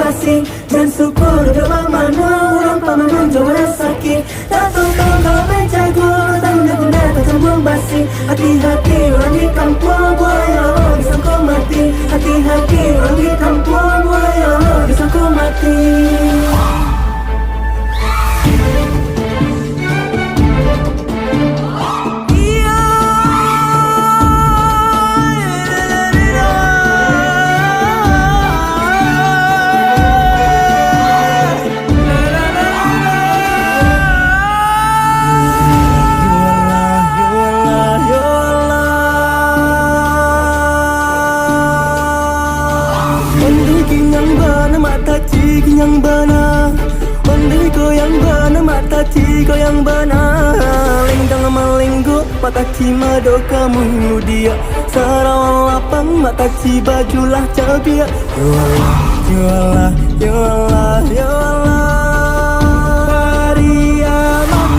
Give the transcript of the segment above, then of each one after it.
basi dan syukur doa mana orang pamanun jawara sakit. Tak tahu kalau menjago tanda guna tak cembung basi. Hati-hati orang di kampung buaya disangka mati. Hati-hati orang di kampung buaya disangka mati. Yang benar, ondai ko yang benar, mata ci ko yang benar. Lingkang melinggo, mata ci mado kamu dia. Sarawang lapang, mata ci bajulah cabia. Yolah, yolah, yolah, yolah. Pariaman,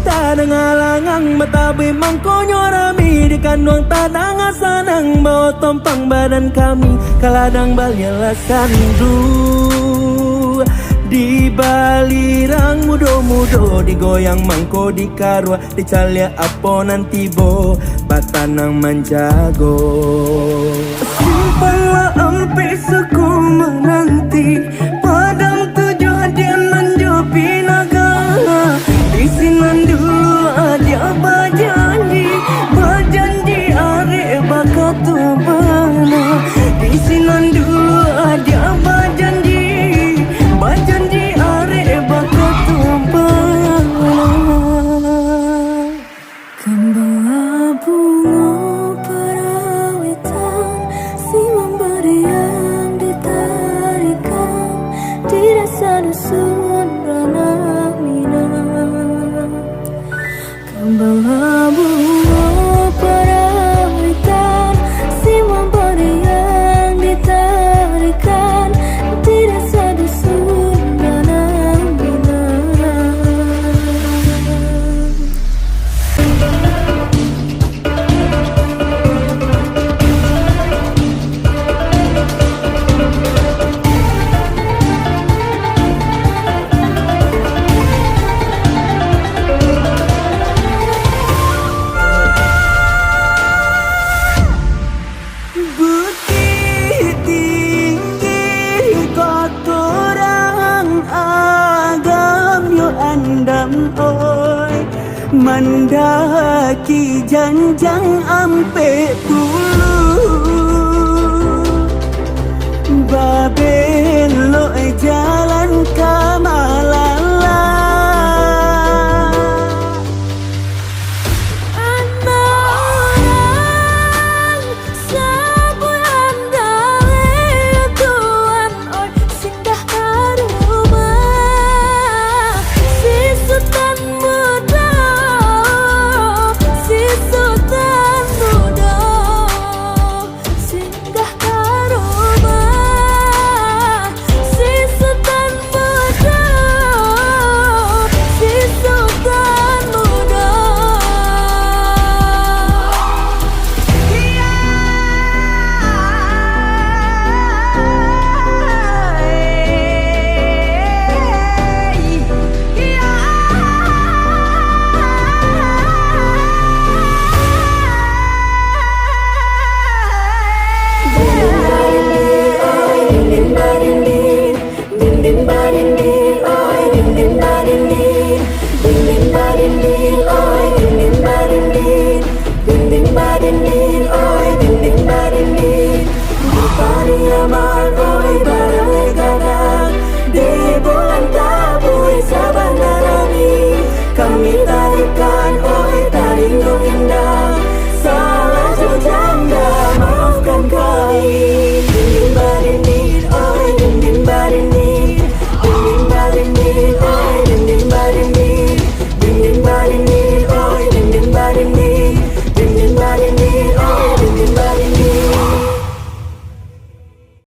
tanang alangang, mata bemang konyorami. Di kandung tanang asanang, bawa tompang badan kami. Kaladang balyalah sandu. Di balirang mudo-mudo digoyang mangko di karwa dicalia apa nanti bo batanang menjago. Simpanlah ampe suku menanti padang tujuan dia menjopi naga. Di sinan dulu ada bajanji are bakat bana. Di sinan dulu ada bajanji are bakat bana. Kembang bunga perawitan si memberi yang ditarikan di desa dusun ranah minang. Kembang bunga perawitan si memberi yang ditarikan di desa dusun ranah minang. Bukit tinggi kotorang agam yo andam oi. Mendaki janjang ampe dulu babelo jalan kamalala. Anorang sabuan dale tuan oi singgah karuma si sultan muda, si sultan muda singgah karuma si sultan muda, si sultan muda.